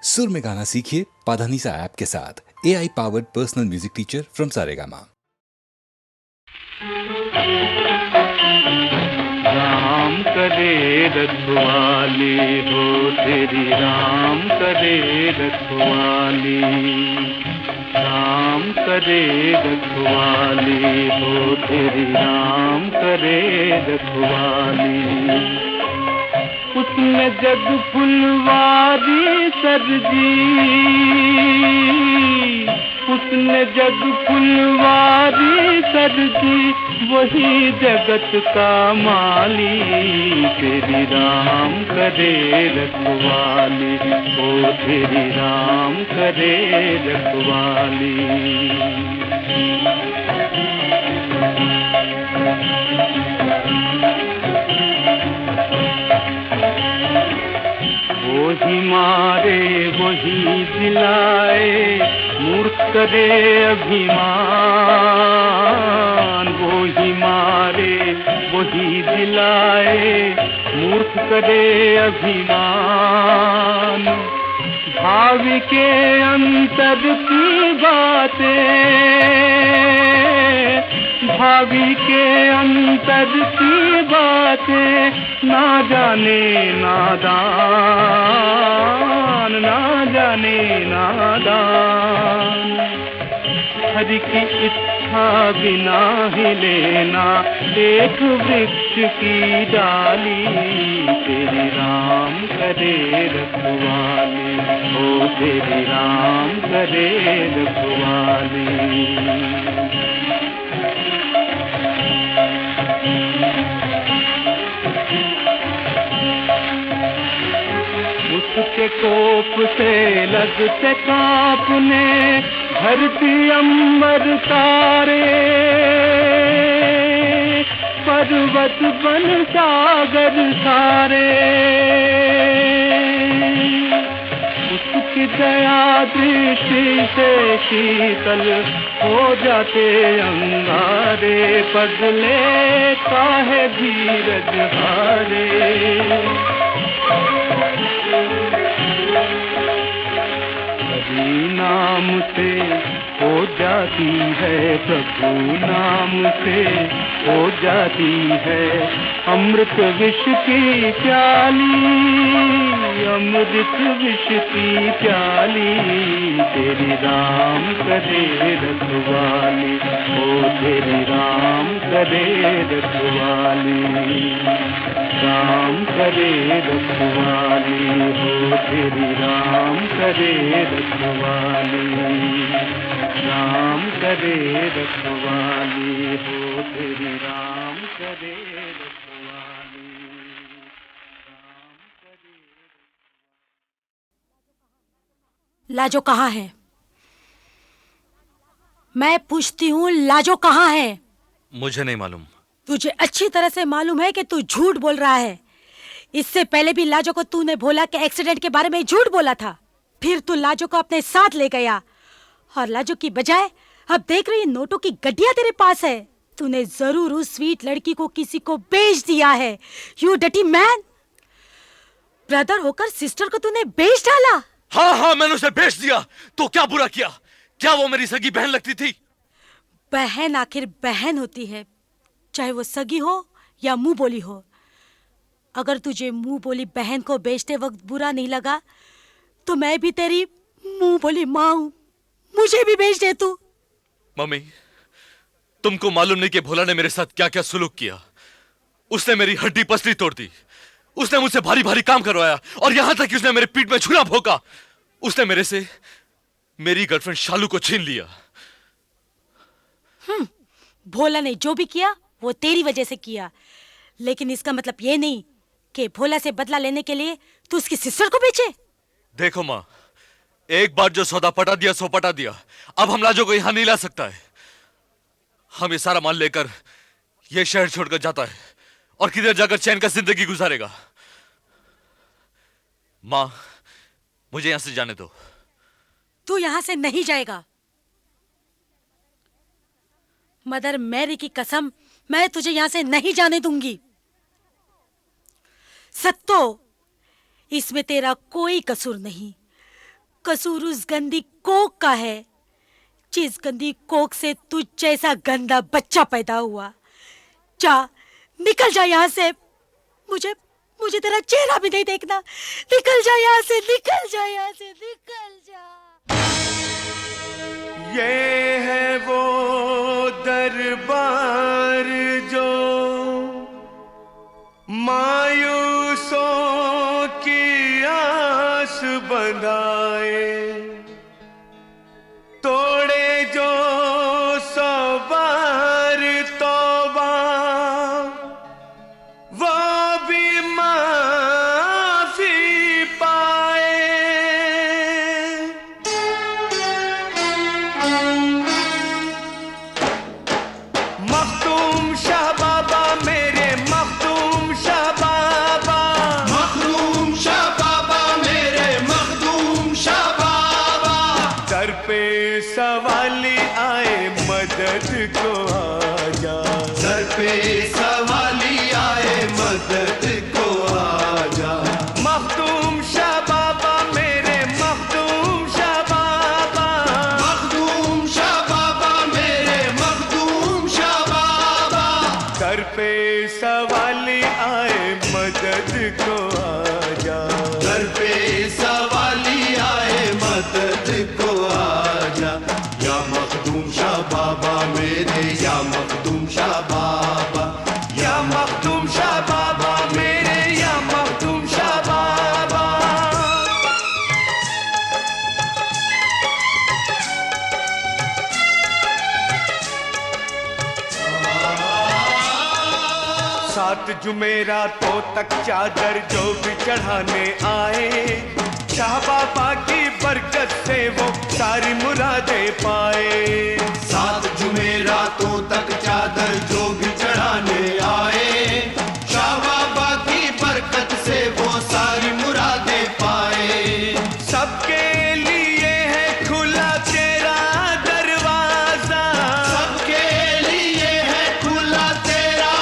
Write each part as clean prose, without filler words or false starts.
सुर में गाना सीखिए पाधानीसा ऐप के साथ। AI powered personal music teacher from Saregama. Ram करे रखवाली हो तेरी, राम करे रखवाली, राम करे रखवाली हो तेरी, राम करे रखवाली। उसने जग फुलवारी सरजी, उसने जग फुलवारी सरजी, वही जगत का माली, तेरी राम करे रखवाली, ओ तेरी राम करे रखवाली। वही मारे वही जिलाए, मूर्ख करे अभिमान, वही मारे वही जिलाए, मूर्ख करे अभिमान। भावी के अंतर की बातें, भावी के अंतर की बातें, ना जाने नादान, ना जाने नादान। हरि की इच्छा बिना ही लेना एक वृक्ष की डाली, तेरी राम करे रखवाली, ओ तेरी राम करे रखवाली। उसके कोप से लगते कांपने धरती अंबर तारे, पर्वत बन सागर सारे। उसकी दया दृष्टि से शीतल हो जाते अंगारे, पगले काहे धीरज हारे। हरि नाम से हो जाती है, प्रभु नाम से हो जाती है, अमृत विष की प्याली, अमृत विष की प्याली, तेरी राम करे रखवाली, ओ तेरी राम करे रखवाली, राम करे रखवाली हो तेरी, राम करे रखवाली, राम करे रखवाली हो तेरी, राम करे रखवाली, राम करे। लाजो कहाँ है? मैं पूछती हूँ, लाजो कहाँ है? मुझे नहीं मालूम। तुझे अच्छी तरह से मालूम है कि तू झूठ बोल रहा है। इससे पहले भी लाजो को तूने भोला के एक्सीडेंट के बारे में झूठ बोला था, फिर तू लाजो को अपने साथ ले गया, और लाजो की बजाय अब देख रही नोटों की गड्डियां तेरे पास है। तूने जरूर उस स्वीट लड़की को किसी को बेच दिया है। यू डर्टी मैन, ब्रदर होकर सिस्टर को तूने बेच डाला। हाँ, मैंने उसे बेच दिया। तो क्या बुरा किया? क्या वो मेरी सगी बहन लगती थी? बहन आखिर बहन होती है, चाहे वो सगी हो या मुंह बोली हो। अगर तुझे मुंह बोली बहन को बेचते वक्त बुरा नहीं लगा, तो मैं भी तेरी मुंह बोली माँ हूं, मुझे भी बेच दे तू। मम्मी, तुमको मालूम नहीं कि भोला ने मेरे साथ क्या क्या सुलूक किया। उसने मेरी हड्डी पसली तोड़ दी, उसने मुझसे भारी भारी काम करवाया, और यहां तक कि उसने मेरे पीठ में छुरा भोंका। उसने मेरे से मेरी गर्लफ्रेंड शालू को छीन लिया। भोला ने जो भी किया वो तेरी वजह से किया, लेकिन इसका मतलब ये नहीं कि भोला से बदला लेने के लिए तू उसकी सिस्टर को बेचे। देखो माँ, एक बार जो सौदा पटा दिया सो पटा दिया। अब हम लाजो को यहां नहीं ला सकता है। हम ये सारा माल लेकर ये शहर छोड़कर जाता है, और किधर जाकर चैन का जिंदगी गुजारेगा। माँ, मुझे यहां से जाने दो। तू यहां से नहीं जाएगा। मदर मैरी की कसम, मैं तुझे यहां से नहीं जाने दूंगी। सत्तो, इसमें तेरा कोई कसूर नहीं। कसूर उस गंदी कोक का है जिस गंदी कोक से तुझ जैसा गंदा बच्चा पैदा हुआ। जा, निकल जा यहाँ से। मुझे मुझे तेरा चेहरा भी नहीं देखना। निकल जा यहाँ से, निकल जा यहाँ से, निकल जा। ये है वो दरबार जो मायूसों की आस बंधाए, तोड़े जो सवार तौबा वो भी माफी पाए। मखदूम शाह बाबा मेरे मखदूम शाह बाबा, मखदूम शाह बाबा मेरे मखदूम शाह बाबा, दर पे सवाली आए मदद को आजा, सर पे सवाली आए मदद को आजा। मखदूम शाह बाबा मेरे मखदूम शाह बाबा, मखदूम शाह बाबा मेरे मखदूम शाह बाबा, दर पे सवाली आए मदद को आजा, सर पे सवाली आए मदद को आजा। या मखदूम शाह बाबा मेरे, या मखदूम शाह बाबा, या मखदूम शाह बाबा मेरे, या मखदूम शाह बाबा। सात जुमेरातों तक चादर जो भी चढ़ाने आए, शाह बाबा की बरकत से वो सारी मुरादें पाए। सात जुमेरातों तक चादर जो भी चढ़ाने आए, शाह बाबा की बरकत से वो सारी मुरादें पाए। सबके लिए है खुला तेरा दरवाजा, सबके लिए है खुला तेरा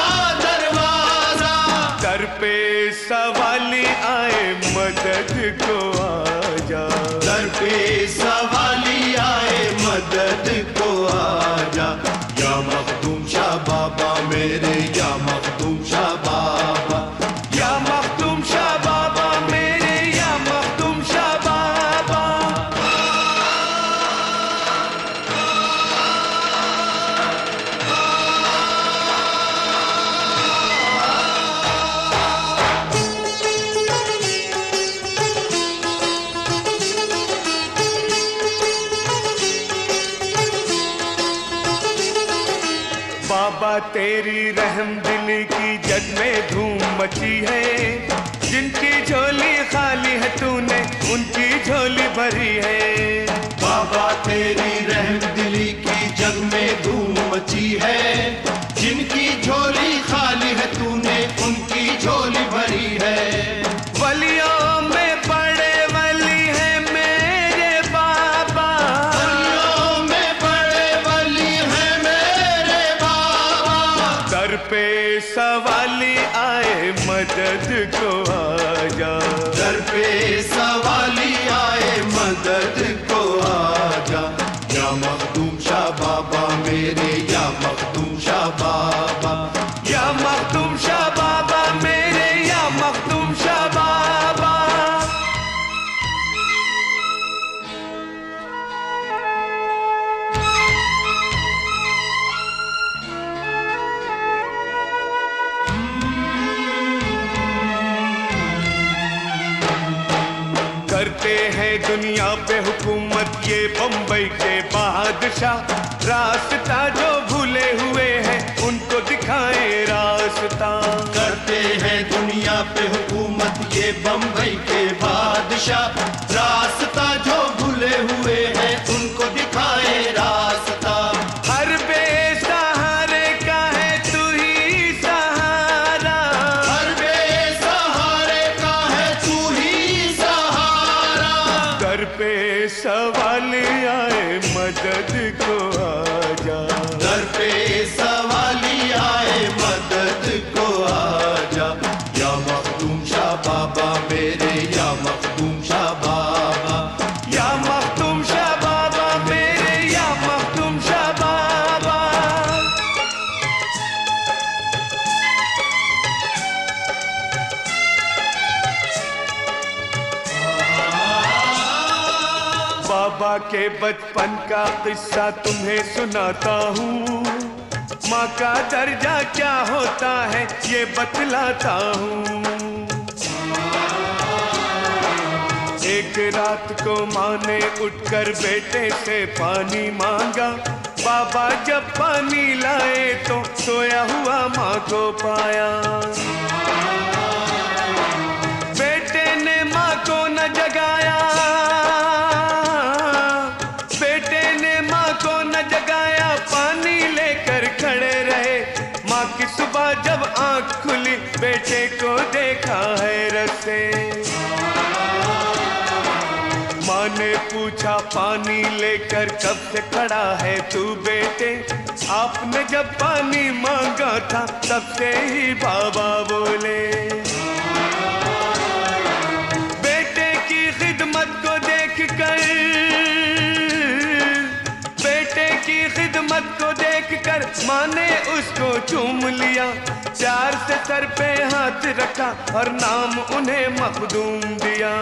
दरवाजा, दर पे सवाली आए मदद को आजा, दर पे सवाली आए मदद को आजा। या मखदूम शाह बाबा मेरे, या मखदूम शाह बाबा, या मखदूम शाह बाबा मेरे, या मखदूम शाह बाबा। बाबा तेरी रहम दिली की जग में धूम मची है, जिनकी झोली खाली है तूने उनकी झोली भरी है। बाबा तेरी रहम दिली की जग में धूम मची है, जिनकी झोली खाली है तूने उनकी झोली भरी है। वलियों में बड़े वली है मेरे बाबा, वलियों में बड़े वली हैं मेरे बाबा, दर पे सवाली आए मदद को आजा, दर पे सवाली आए मदद को आजा। या मखदूम शाह बाबा मेरे, या मखदूम शाह बाबा, या मखदूम शाह बाबा मेरे, या मखदूम शाह बाबा। करते हैं दुनिया पे हुकूमत ये बम्बई के बादशाह, रास्ता जो भूले हुए हैं उनको दिखाए रास्ता। करते हैं दुनिया पे हुकूमत ये बम्बई के बादशाह, रास्ता जो भूले हुए हैं उनको दिखाए रास्ता। हर बेसहारे का है तू ही सहारा, हर बेसहारे का है तू ही सहारा, दर पे सवाल आए मदद को आजा, दर पे सवाली आए मदद को आजा। या मखदूम शाह बाबा मेरे, या मखदूम शाह बाबा, या बाबा के बचपन का किस्सा तुम्हें सुनाता हूँ। माँ का दर्जा क्या होता है ये बतलाता हूँ। एक रात को माँ ने उठकर बेटे से पानी मांगा। बाबा जब पानी लाए तो सोया हुआ माँ को पाया। बेटे ने माँ को न जगाया, बेटे ने माँ को न जगाया, पानी लेकर खड़े रहे। माँ की सुबह जब आँख खुली बेटे को देखा है रसे। माँ ने पूछा पानी लेकर कब से खड़ा है तू बेटे? आपने जब पानी मांगा था तब से ही बाबा बोले। बेटे की खिदमत को देखकर, बेटे की खिदमत को देखकर माँ ने उसको चूम लिया। प्यार से सर पे हाथ रखा और नाम उन्हें मखदूम दिया।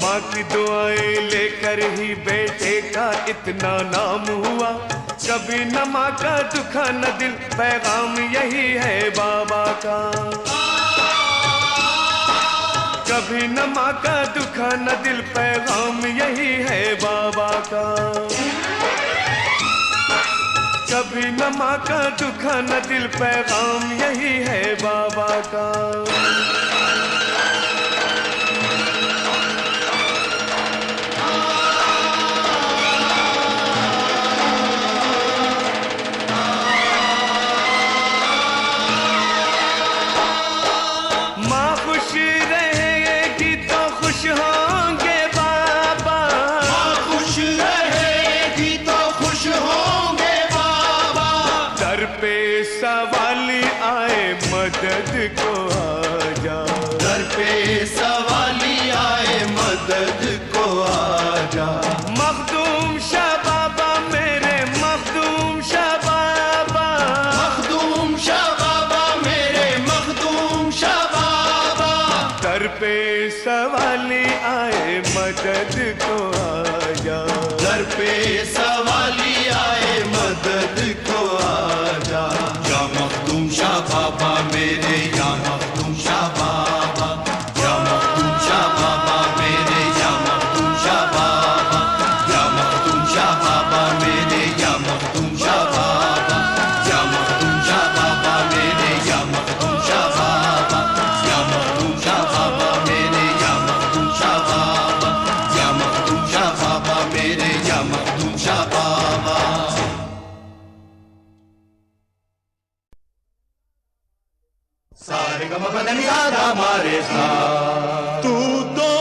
माँ की दुआएं लेकर ही बेटे का इतना नाम हुआ। कभी न माँ का दुखा न दिल, पैगाम यही है बाबा का। कभी न माँ का दुखा न दिल, पैगाम यही है बाबा का। कभी न माँ का दुखा न दिल, पैगाम यही है बाबा का। मदद को आजा, दर पे सवाली आए मदद को आजा। मखदूम शाह बाबा मेरे, मखदूम शाह बाबा, मखदूम शाह बाबा मेरे, मखदूम शाह बाबा। दर पे सवाली आए मदद को आजा, दर पे सवाली आए मदद को आजा। या मखदूम शाह बाबा मेरे, या मखदूम शाह बाबा, या मखदूम शाह बाबा मेरे, या मखदूम शाह बाबा, या मखदूम शाह बाबा मेरे, या मखदूम शाह बाबा, या मखदूम शाह बाबा मेरे, या मखदूम शाह बाबा, या मखदूम शाह बाबा मेरे, या मखदूम शाह बाबा, या मखदूम शाह बाबा मेरे, या मखदूम शाह बाबा। सारे गम बदन गाना मारे सा। तू तो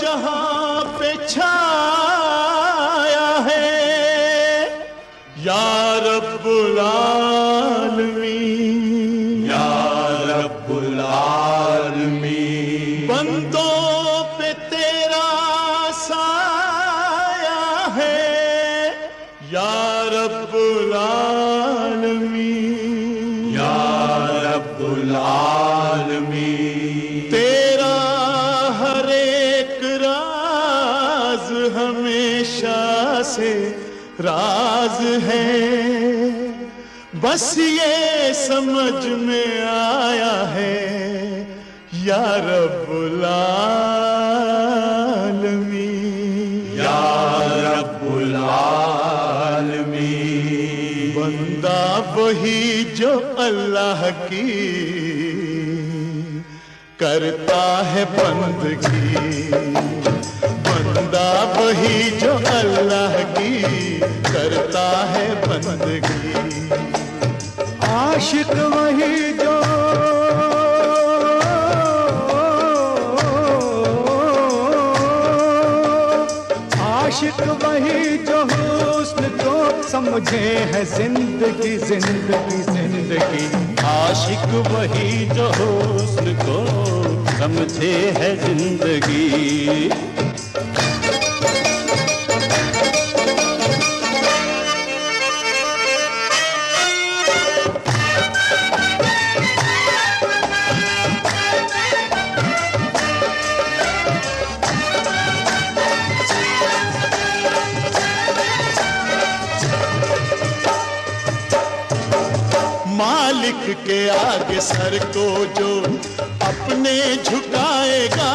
जहां पे छाया है या रब्बुल आलमीन, या रब्बुल आलमीन। बंदों पे तेरा साया है या रब्बुल आलमीन, या रब्बुल आलमीन। तेरा हर एक राज हमेशा से राज है। बस ये समझ में आया है या रब्बुल आलमीन, या रब्बुल आलमीन। बंदा वही जो अल्लाह की करता है बंदगी। बंदा वही जो अल्लाह की करता है बंदगी। आशिक वही जो आशिक वही जो हुस्न को समझे है जिंदगी, जिंदगी, जिंदगी। आशिक वही जो हुस्न को समझे है जिंदगी। मालिक के आगे सर को जो अपने झुकाएगा,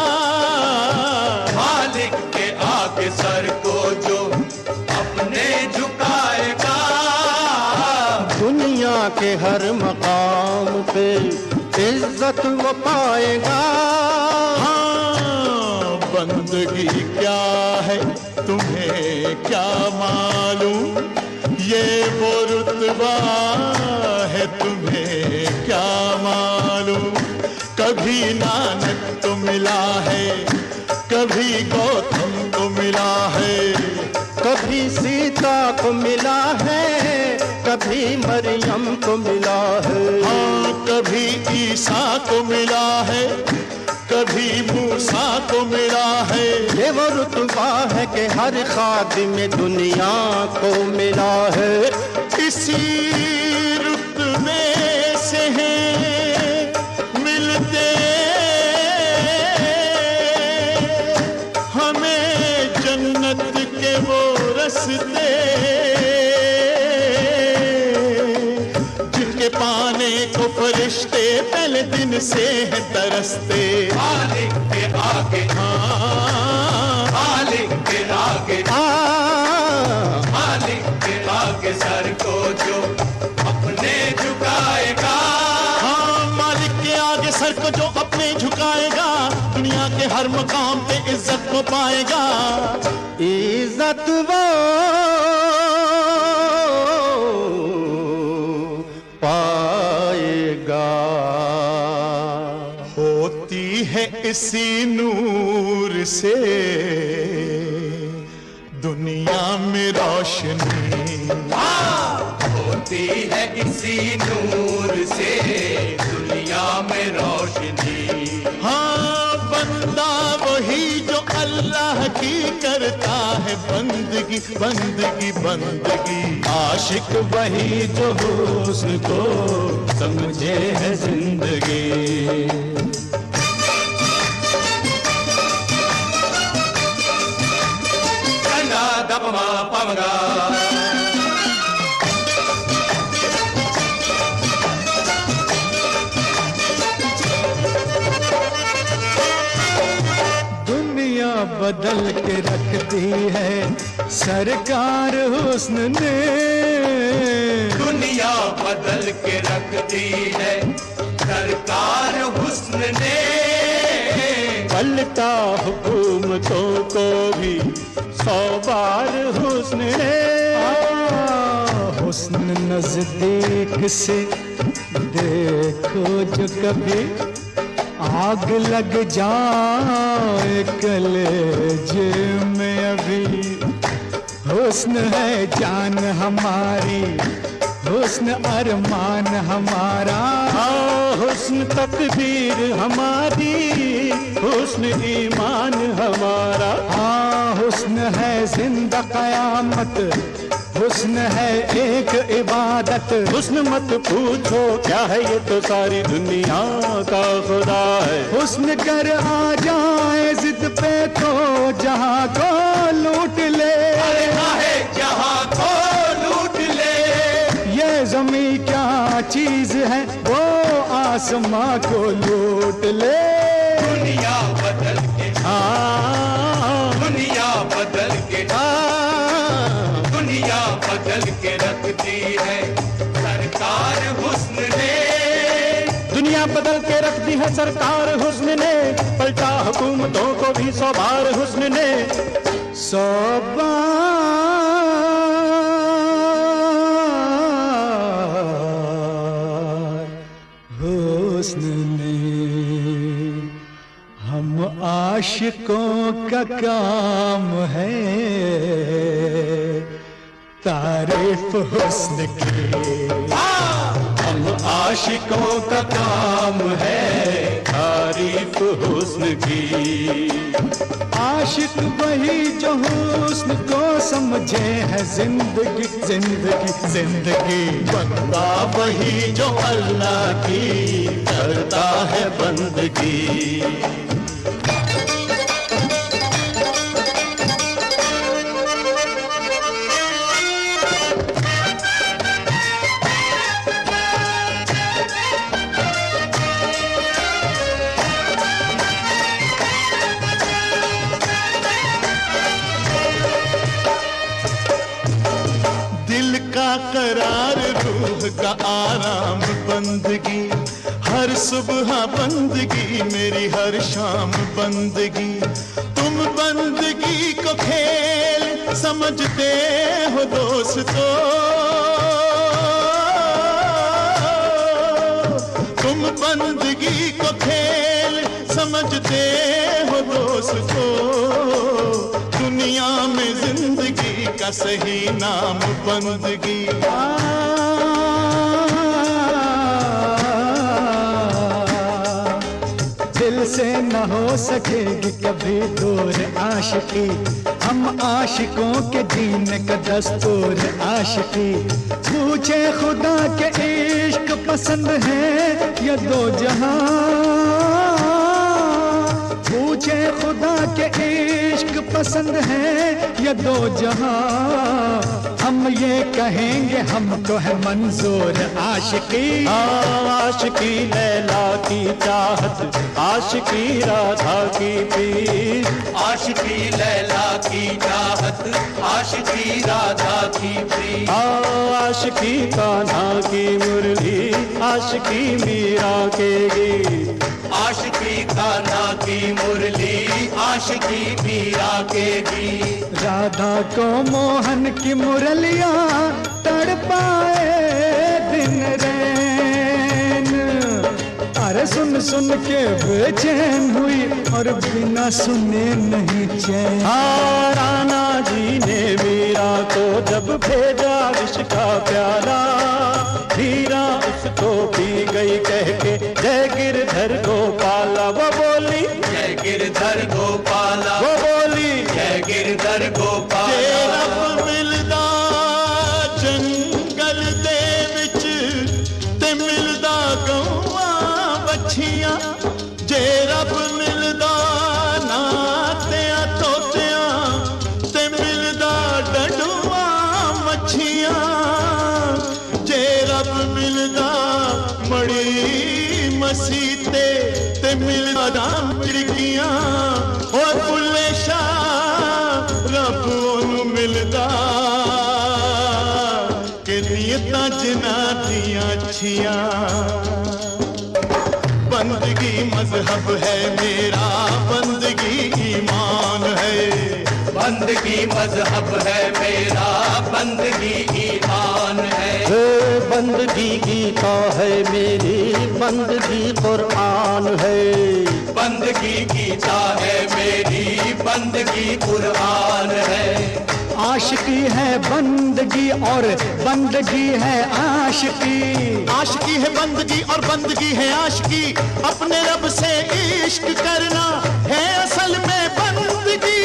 मालिक के आगे सर को जो अपने झुकाएगा, दुनिया के हर मकाम पे इज्जत वो पाएगा। हाँ, बंदगी क्या है तुम्हें क्या मालूम, ये वो रुतबा है तुम्हें क्या मालूम। कभी नानक को मिला है, कभी गौतम को मिला है, कभी सीता को मिला है, कभी मरियम को मिला है। हाँ, कभी ईसा को मिला है, कभी मूसा को मिला है। ये वो रुतबा है कि हर खादिम दुनिया को मिला है। इसी रुतबे से हैं मिलते हमें जन्नत के वो रस्ते, जिनके पाने को फरिश्ते पहले दिन से हैं तरसते। मालिक के आगे, मालिक के आगे, मालिक के आगे सर को जो अपने झुकाएगा, हाँ, मालिक के आगे सर को जो अपने झुकाएगा, दुनिया के हर मकाम पे इज्जत को पाएगा। इज्जत वो पाएगा। होती है इसी नूर से दुनिया में रोशनी, होती है इसी नूर से दुनिया में रोशनी। हाँ, बंदा वही जो अल्लाह की करता है बंदगी, बंदगी, बंदगी। आशिक वही जो हुस्न को समझे है जिंदगी। गंगा दपमा पमगा, दुनिया बदल के रखती है सरकार हुस्न ने, दुनिया बदल के रख दी है सरकार हुस्न ने। पलटा हुकूमतों को भी 100 बार हुस्न ने। हुस्न नजदीक से देखो जो कभी आग लग जाए कलेजे में अभी। हुस्न है जान हमारी, हुस्न अरमान हमारा, हुस्न तकदीर हमारी, हुस्न ईमान हमारा। हाँ हुस्न है जिंदा कयामत, हुस्न है एक इबादत। हुस्न मत पूछो क्या है ये तो सारी दुनिया का खुदा है। हुस्न कर आ जाए जिद पे तो जहाँ को लूट ले, है जहाँ को लूट ले। ये जमी क्या चीज है वो आसमां को लूट ले। दुनिया बदल के, दुनिया बदल के, दुनिया बदल के रख दी है सरकार हुस्न ने। दुनिया बदल के रख दी है सरकार हुस्न ने। पलटा हुकूमतों को भी 100 बार हुस्न ने। 100 बार हुस्न ने। हम आशिकों का काम है तारीफ हुस्न की। हम आशिकों का काम है तारीफ हुस्न की। आशिक वही जो हुस्न को समझे है जिंदगी, जिंदगी, जिंदगी। बंदा वही जो अल्लाह की करता है बंदगी। का आराम बंदगी, हर सुबह बंदगी मेरी हर शाम बंदगी। तुम बंदगी को खेल समझते हो दोस्तों, तुम बंदगी को खेल समझते हो दोस्तों। दुनिया में जिंदगी का सही नाम बंदगी। दिल से न हो सकेगी कभी दूर आशिकी, हम आशिकों के जीने का दस्तूर आशिकी। पूछे खुदा के इश्क पसंद है या दो जहां, पूछे खुदा के इश्क पसंद है या दो जहां, हम ये कहेंगे हमको है मंजूर आशिकी। आशिकी लैला की चाहत, आशिकी राधा की पीर, आशिकी लैला की चाहत, आशिकी राधा की प्रीत। आशिकी कान्हा की मुरली, आशिकी मीरा के गीत, आशिकी कान्हा की मुरली, आशिकी मीरा के गीत। राधा को मोहन की मुरलियां तड़पाए दिन रैन, अरे सुन सुन के बेचैन हुई और बिना सुने नहीं चैन। राणा जी ने मीरा को जब भेजा विष का प्याला, हीरा उसको पी गई कह के जय गिरधर गोपाला। वो बोली जय गिरधर गोपाला, वो बोली जय गिरधर गोपाला। रब मिलदा जंगल दे विच ते मिलदा गौआं बछियां, जे रब मिलदा नातियां तोतियां ते मिलदा डडुआं मच्छियां, जे रब मिलदा मड़ी मसीते ते मिलदा चिड़कियां। और बुल्ले शाह रब ओनू मिलदा कि नीयतां जिन्हां दियां अच्छियां। बंदगी मजहब है मेरा, बंदगी ईमान है। बंदगी मजहब है मेरा, बंदगी ईमान है। बंदगी गीता है मेरी, बंदगी कुरान है। बंदगी गीता है मेरी, बंदगी कुरान है। आशिकी है बंदगी और बंदगी है आशिकी, आशिकी है बंदगी और बंदगी है आशिकी। अपने रब से इश्क करना है असल में बंदगी।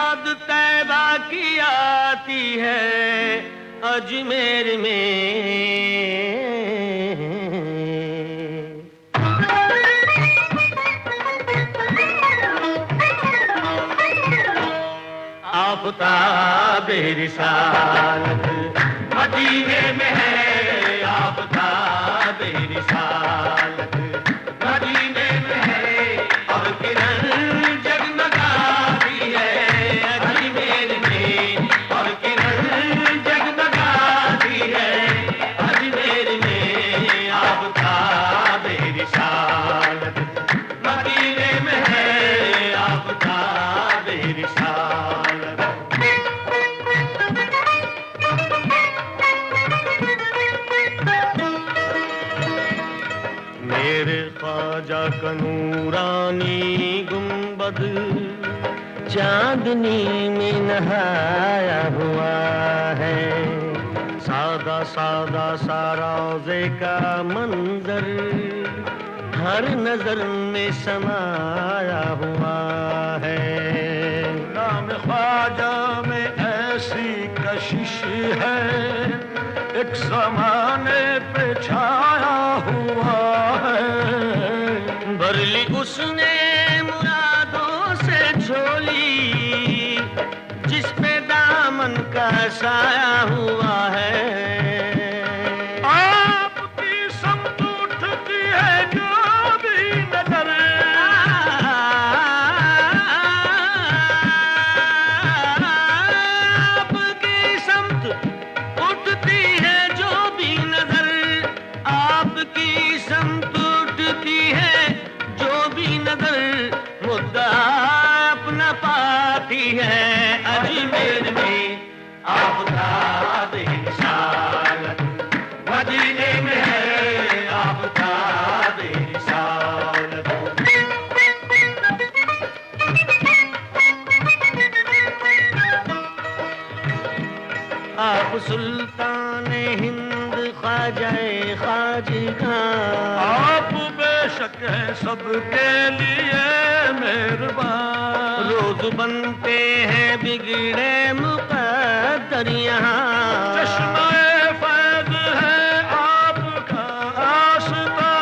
याद तैबा की आती है अजमेर में। आफ़ताबे रिसालत मदीने में है, आफ़ताबे रिसालत मदीने में है, और किरण जगमगाती है अजमेर में, और किरण जगमगाती है अजमेर में। आफ़ताबे रिसालत मदीने में है, आफ़ताबे रिसालत। मेरे ख्वाजा का नूरानी गुंबद चांदनी में नहाया हुआ है। सादा सादा सा रोज़े का मंजर हर नजर में समाया हुआ है। नाम ख्वाजा में ऐसी कशिश है, एक ज़माने पे छाया हुआ है। भर ली उसने मुरादों से झोली, जिस पे दामन का साया हुआ है। आपकी समत उठती है जो भी नजर, आपकी समत उठती है जो भी नजर, आपकी समत उठती है जो भी नजर, मुद्दा अपना पाती है अजमेर में। आफ़ताबे रिसालत मदीने में है, आफ़ताबे रिसालत। आप सुल्तान हिंद ख्वाजाए ख्वाजगा, आप बेशक है सबके लिए मेहरबान। रोज बनते हैं बिगड़े मुक़द्दर यहाँ, चश्मे फैज़ है आपका आस्था।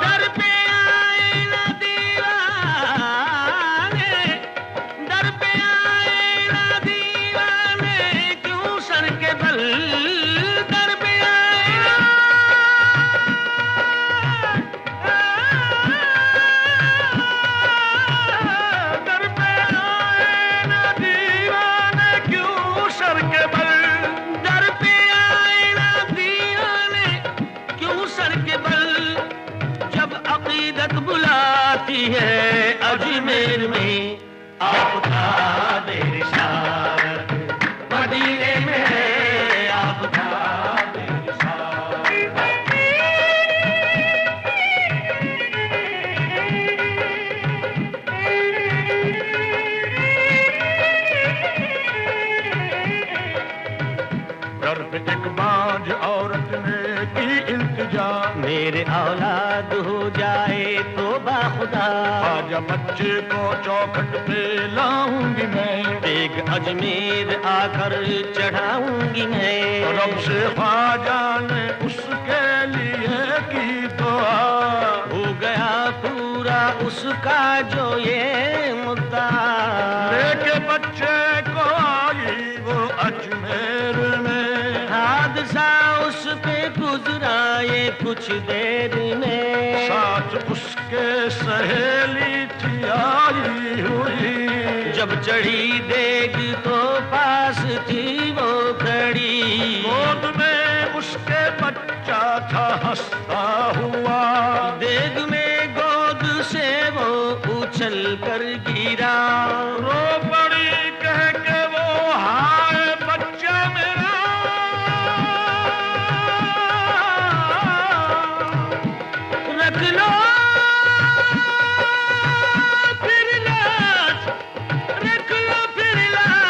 दर पे आए ना दीवाने, दर पे आए ना दीवाने, क्यों सर के बल दर पे आए ना, दर पे आए ना दीवाने, क्यों सर के बल दर पे आए ना दीवाने, क्यों सर के बल। जब अक़ीदत बुलाती है अजमेर में, आफ़ताबे रिसालत मदीने में है, आफ़ताबे दर पे एक बांझ औरत ने की इल्तिजा, मेरे औलाद हो जाए तो बाखुदा। ख्वाजा बच्चे को चौखट पे लाऊंगी मैं, एक अजमेर आकर चढ़ाऊंगी मैं। रब से ख्वाजा ने उसके लिए की दुआ, हो गया पूरा उसका जो ये मुद्दा। लेके बच्चे को आई वो अजमेर में, हादसा उस पे गुजरा ये कुछ देर में। साथ उसके सहेली थी आई हुई, जब चढ़ी देग तो पास थी वो खड़ी। गोद में उसके बच्चा था हंसता हुआ, देग में गोद से वो उछल कर गिरा। रो पड़ी कह के वो हाय बच्चा मेरा, रख लो फिर लाश, रख लो फिर लाश।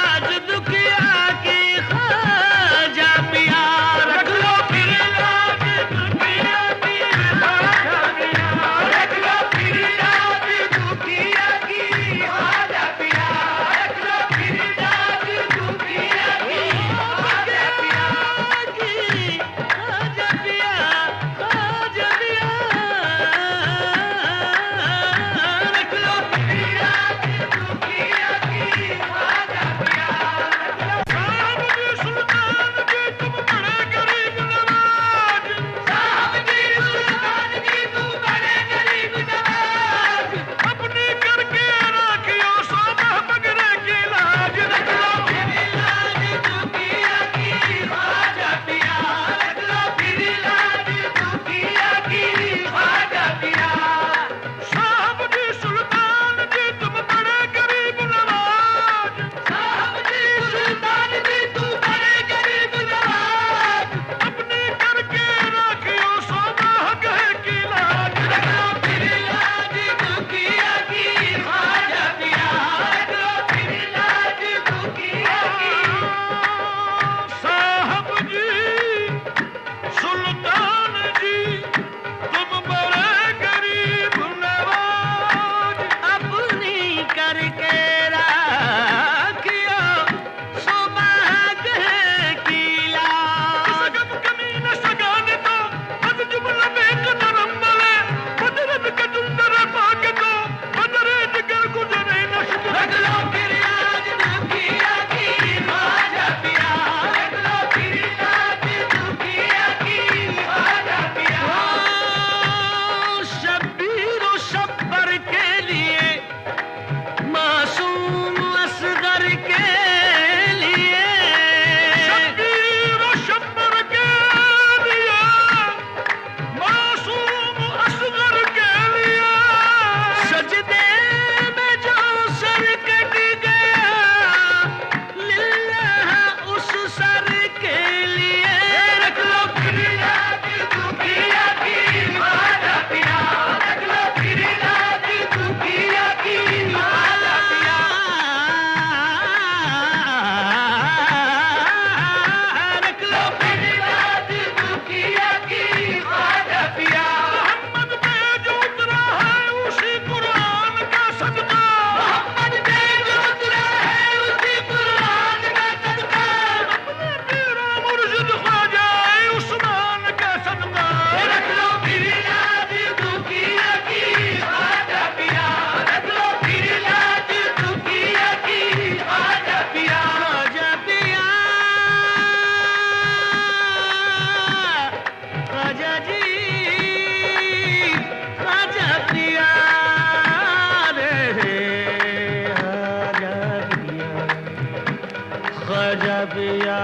ख्वाजा पिया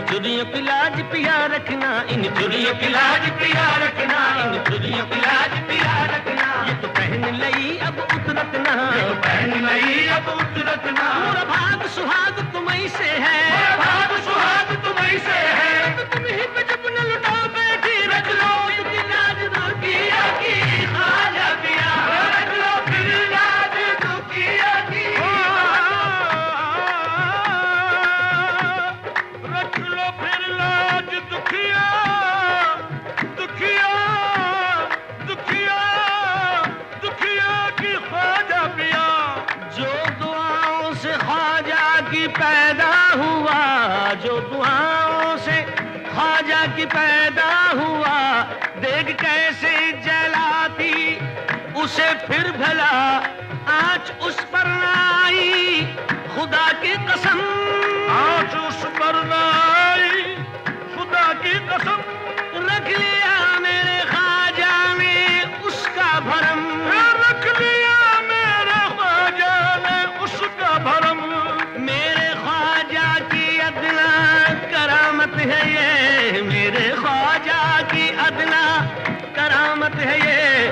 चुरियों की लाज पिया रखना, इन चुरियों की लाज पिया रखना, इन चुरियों की लाज पिया रखना। ये तो पहन लई अब उतरत ना, ये तो पहन लई अब उतरत ना। मोरा भाग सुहाग तुम्हीं से है, मोरा भाग सुहाग तुम्हीं से है। तो तुम ही पे जब न लुटाओ बैठी रख लो इनकी लाज दुखिया की ख्वाजा पिया, रख लो फिर लाज दुखिया की। रख लो फिर लाज दुखिया, दुखिया, दुखिया, दुखिया की ख्वाजा पिया। जो दुआओं से ख्वाजा की पैदा हुआ, जो दुआओं से ख्वाजा की पैदा हुआ, देख कैसे जलाती उसे फिर भला आँच उस पर न आई, खुदा की कसम आँच उस पर न आई, खुदा की कसम। रख लिया मेरे ख्वाजा ने उसका भरम, रख लिया मेरे ख्वाजा ने उसका भरम। मेरे ख्वाजा की अदना करामत है ये, मेरे ख्वाजा की अदना करामत है ये।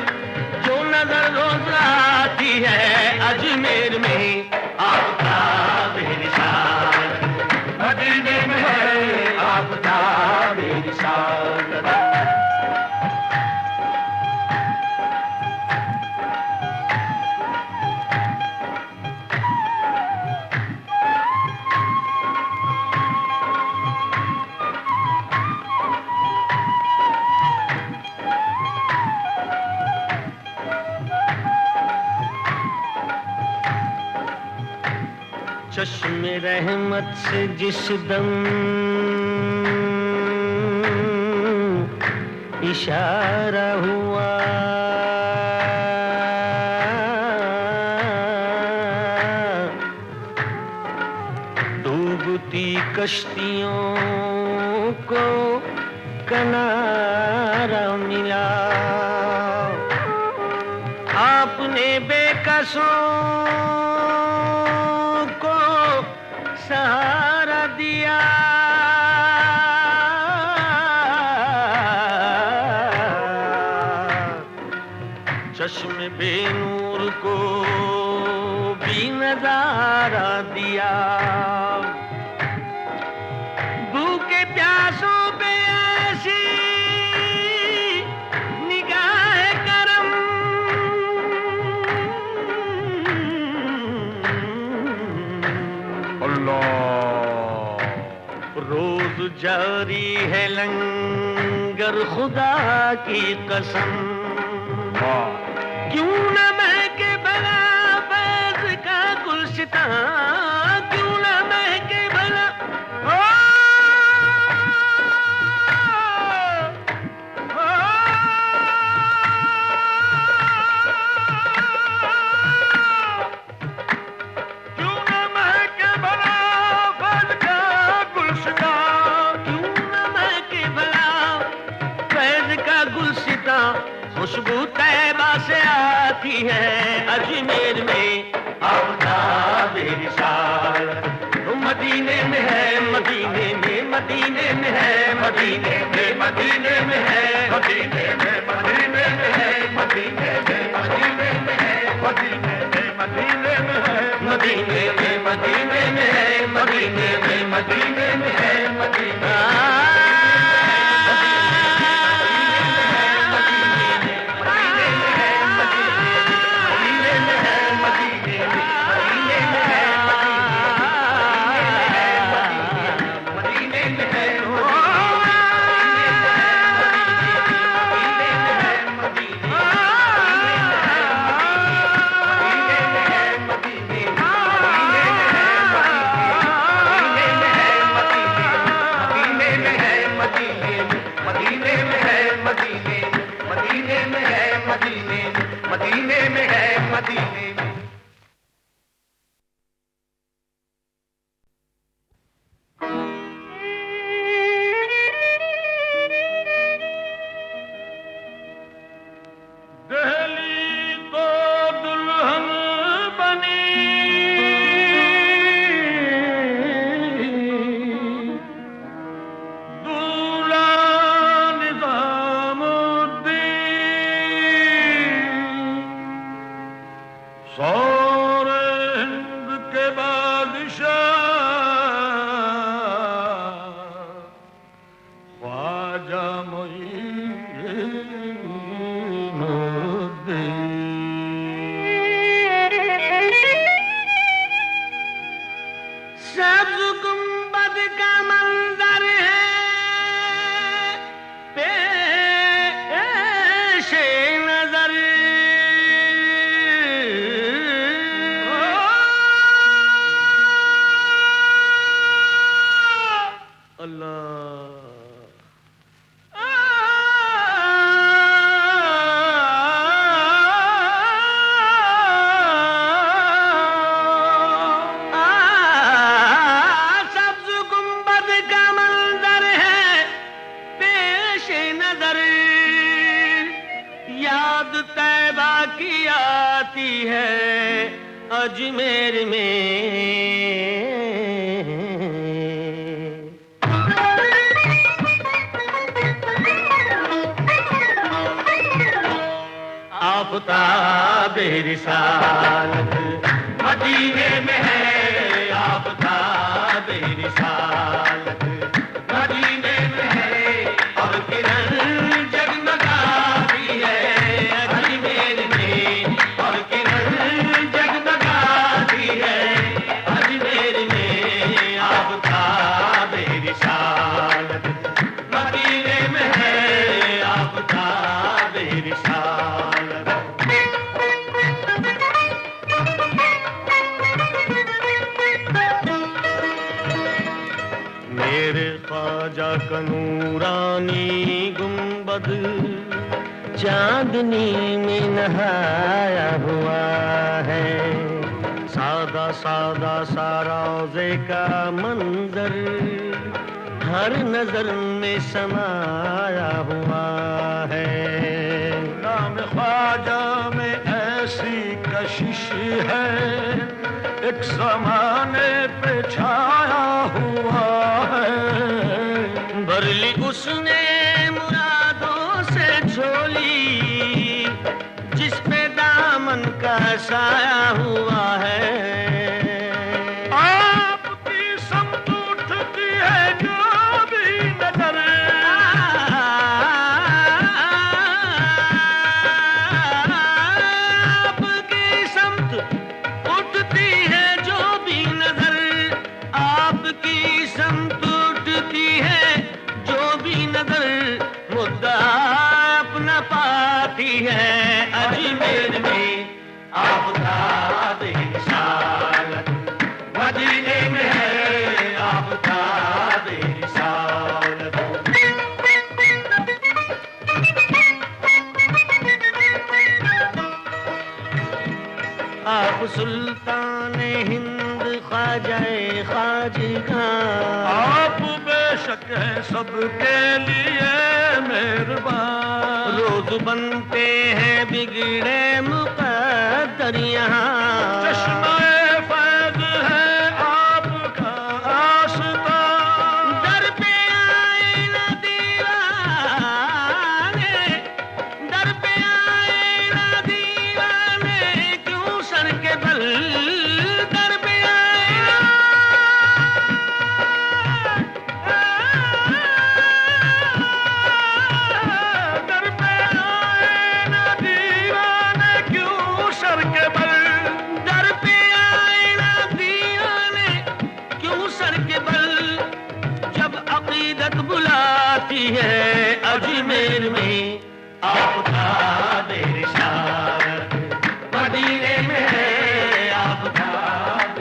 जो नजर रोज आती है अजमेर में आपका बेनिशान, मदीने में है आपका बेनिशान। चश्मे रहमत से जिस दम इशारा हुआ, डूबती कश्तियों को किनारा मिला। आपने बेकसों को सहारा दिया, चश्मे बेनूर को भी नजारा दिया। भूखे प्यासों पे ऐसी निगाह करम, रोज जारी है लंगर खुदा की कसम। क्यों न महके भला फैज़ का गुलशिता, क्यों न महके भला क्यों न महके भला फैज़ का गुलशिता, क्यों न महके भला फैज़ का गुलशिता। खुशबू तैबा से आती है अजमेर में आपका बेनिशान। मदीने में है, मदीने में, मदीने में है, मदीने में, मदीने में है, मदीने में, मदीने में है, मदीने में, मदीने में है, मदीने में, मदीने में है, मदीने में, मदीने में है, मदीने में, मदीने में है, मदीने। सब्ज गुंबद का मंजर है पेश नजर याद तैबा की आती है अजमेर में आफ़ताब रिसालत मदीने में है आफ़ताब रिसालत मदीने में है और किरण मेरे ख्वाजा का नूरानी गुंबद चांदनी में नहाया हुआ है सादा सादा सा रोज़े का मंजर हर नजर में समाया हुआ है नाम ख्वाजा में ऐसी कशिश है एक ज़माने पे छाया हुआ है भर ली उसने मुरादों से झोली जिस पे दामन का साया हुआ है आपकी समत उठती है जो भी नजर आपकी समत उठती है जो भी नजर आपकी समत उठती है जो भी नजर मुद्दा अपना पाती है अजमेर में आफ़ताब रिसालत मदीने में है आफ़ताब रिसालत आप सुल्तान हिंद ख्वाजाए ख्वाजगा आप बेशक है सबके लिए मेहरबान रोज बनते हैं बिगड़े मुक़द्दर यहाँ चश्मे फैज़ है आपका आस्था दर पे आए न दीवाने दर पे आए न दीवाने क्यों सर के बल दर पे आए दर पे आए न दीवाने क्यों सर के बल दर पे आए न दीवाने क्यों सर के बल जब अक़ीदत बुलाती है अजमेर में आफ़ताब रिसालत मदीने में है आफ़ताब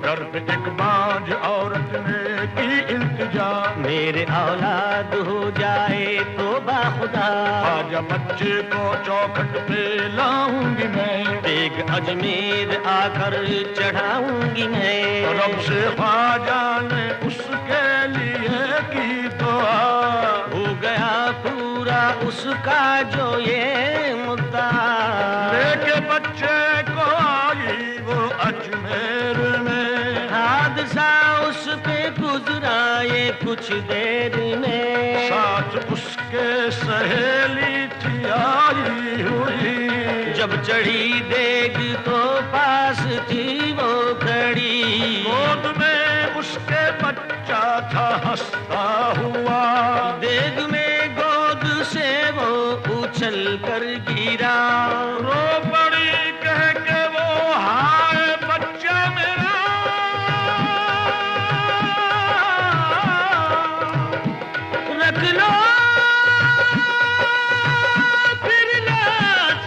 घर पे एक बांझ औरत ने की इल्तिजा मेरे औलाद हो जाए तो बाखुदा आजा बच्चे को चौखट पे लाऊंगी मैं एक अजमेर आकर चढ़ाऊंगी मैं रब से ख्वाजा ने उसके लिए की दुआ हो गया पूरा उसका जो ये मुद्दा लेके बच्चे को आई वो अजमेर में हादसा उस पे गुजरा ये कुछ देर में साथ उसके सहेली थी आई हुई जब चढ़ी देख तो पास थी वो खड़ी गोद में उसके बच्चा था हंसता हुआ, देग में गोद से वो उछल कर गिरा। रो पड़ी कह के वो हाय बच्चा मेरा, रख लो फिर लाज,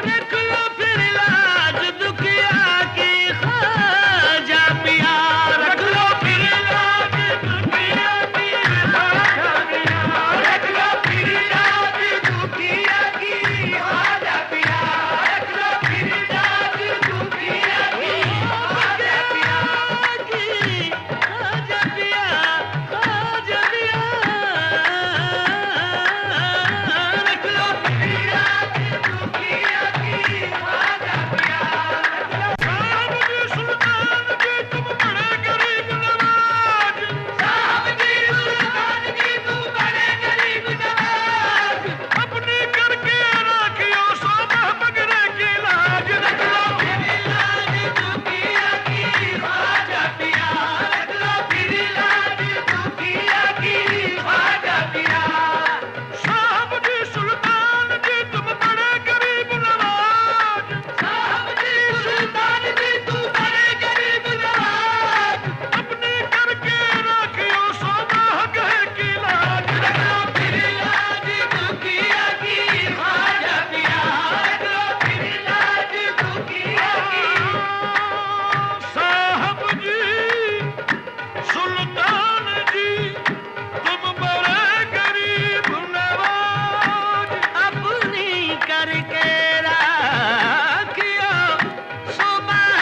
रख लो फिर लाज दुखिया की ख्वाजा पिया। रख लो फिर लाज दुखिया की ख्वाजा पिया, रख लो फिर लाज दुखिया की ख्वाजा पिया, रख लो फिर लाज दुखिया की ख्वाजा पिया, ख्वाजा पिया, ख्वाजा पिया। रख लो फिर लाज दुखिया की ख्वाजा पिया। साहब जी सुल्तान जी तुम बड़े गरीब नवाज, साहब जी सुल्तान जी तुम बड़े गरीब नवाज, अपनी करके राखियो सोना बगरे की लाज। रख लो फिर लाज दुखिया की ख्वाजा पिया, रख लो फिर लाज दुखिया की ख्वाजा पिया। साहब जी सुल्तान जी तुम बड़े गरीब नवाज, साहब जी सुल्तान जी तुम बड़े गरीब नवाज, अपनी करके राखियो सोना गहे की लाज। रख लो फिर लाज दुखिया की ख्वाजा पिया, रख लो फिर लाज दुखिया की। साहब जी सुल्तान जी तुम बड़े गरीब नवाज, अपनी करके राखियो सुबह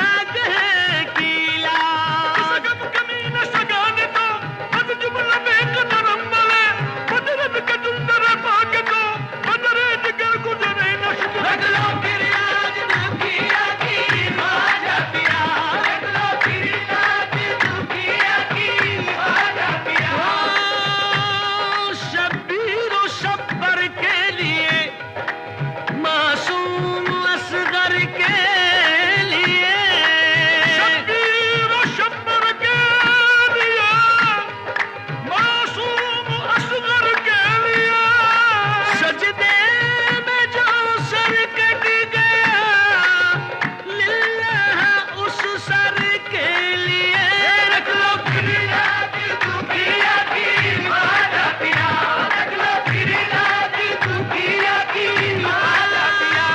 की लाज। गम कमी न सगाने तो बद जुमला में कदरम मले, बदरत का जुंदर पाके तो बदरे जिगर गुजरे न शुक्र। रख लो फिर लाज दुखिया की ख्वाजा पिया, रख लो फिर लाज दुखिया की ख्वाजा पिया। शब्बीर और शब्बर के लिए, मासूम असगर के लिए, शब्बीर और शब्बर के लिए, मासूम असगर के लिए, सजदे में जो सर कट गया, लिल्लाह उस सर के लिए। रख लो फिर लाज दुखिया की ख्वाजा पिया, रख लो फिर लाज दुखिया की ख्वाजा पिया।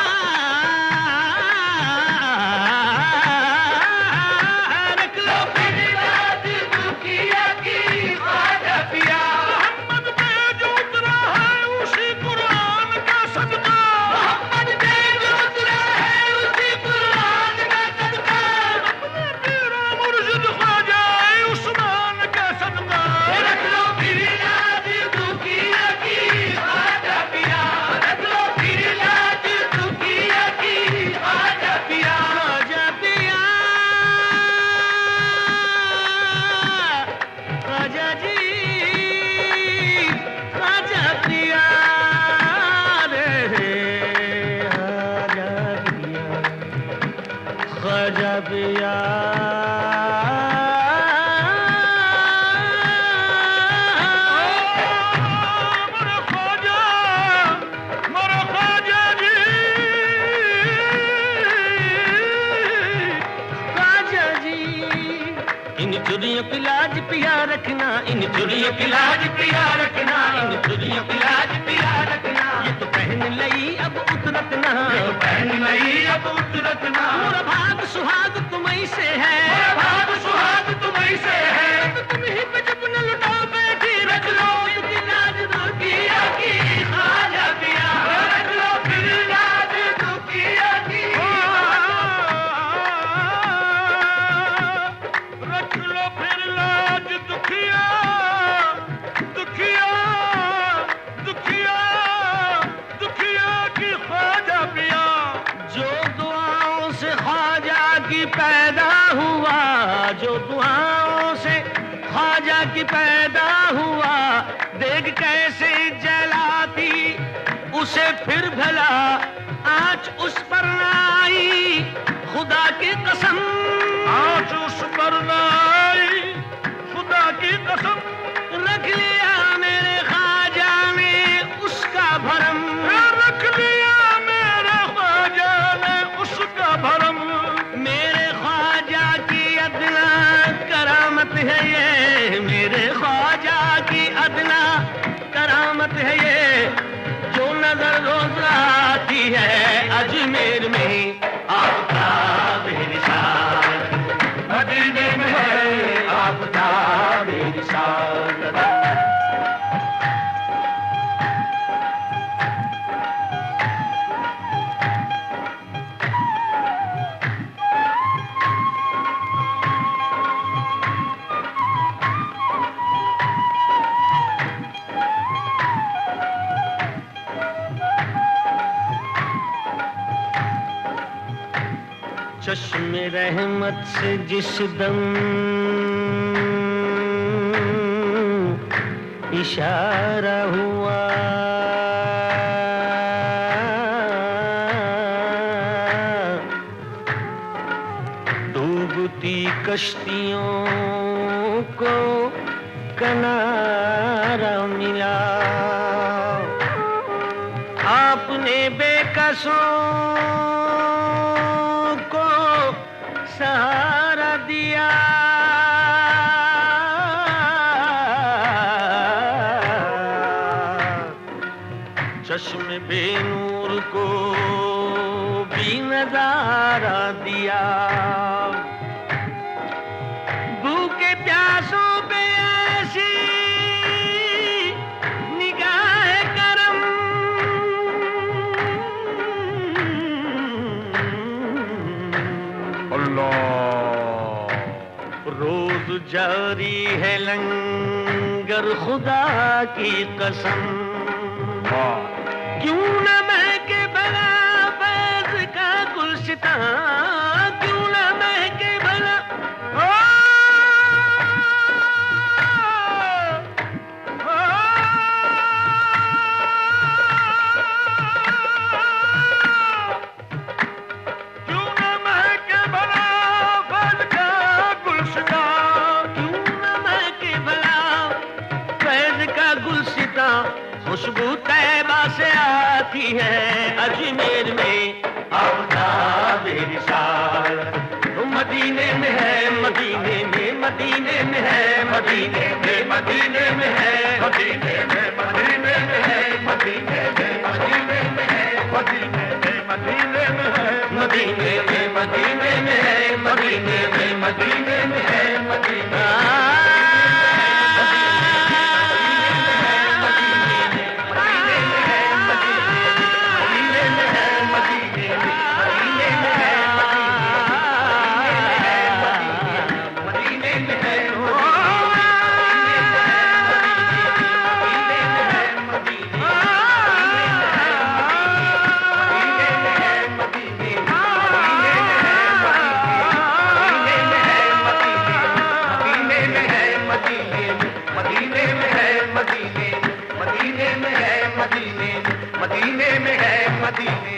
रख लो फिर लाज दुखिया की ख्वाजा पिया। मोहम्मद पे जो उतरा है उसी कुरान का सदका, मोहम्मद पे जो उतरा है उसी कुरान का सदका, अपने पीरा मुर्शिद ख्वाजा उस्मान का सदका। रख लो फिर लाज दुखिया की ख्वाजा पिया, रख लो फिर लाज दुखिया की ख्वाजा पिया। ख्वाजा पिया, ख्वाजा जी, ख्वाजा पिया रे, ख्वाजा पिया, ख्वाजा पिया। मेरा ख्वाजा जी, ख्वाजा जी, इन चुरियों की लाज पिया रखना, इन चुरियों की लाज पिया रखना, इन चुरियों की लाज पिया रखना। ये तो पहन लई अब उतरत ना, ये तो पहन लई अब उतरत ना। मोरा भाग सुहाग तुम्हीं से है, मोरा भाग सुहाग तुम्हीं से है। तो तुम ही पे जब न लुटाओ बैठी, रख लो इनकी लाज दुखिया की ख्वाजा पिया, रख लो फिर लाज दुखिया की। रख लो फिर लाज दुखिया, दुखिया, दुखिया, दुखिया की ख्वाजा पिया। जो दुआओं से ख्वाजा की पैदा हुआ, जो दुआओं से ख्वाजा की पैदा हुआ, देख कैसे जलाती उसे फिर भला आँच उस पर न आई, खुदा की कसम आज उस पर न आई, खुदा की कसम। बात है ये जो नजर रोज आती है अजमेर में आफताब रिसालत, मदीने में है आफताब रिसालत। चश्मे रहमत से जिस दम इशारा हुआ डूबती कश्तियों को किनारा मिला, आपने बेकसों सहारा दिया, चश्मे बेनूर को भी नजारा दिया, भूखे प्यासों पे ऐसी निगाह करम, रोज जारी है लंगर खुदा की कसम, क्यों न महके भला फैज़ का गुलशिता, क्यों न महके भला क्यों न महके भला फैज़ का गुलशिता, क्यों न महके भला फैज़ का गुलशिता, खुशबू तैबा से आती है अजमेर में आफताब रिसालत, मदीने में है मदीने में, मदीने में है मदीने में, मदीने में है मदीने में, मदीने में है मदीने में, मदीने में है मदीने में, मदीने में है मदीने में, मदीने में है मदीने में, मदीने में है मदीने मदीने में है मदीने, मदीने में है मदीने।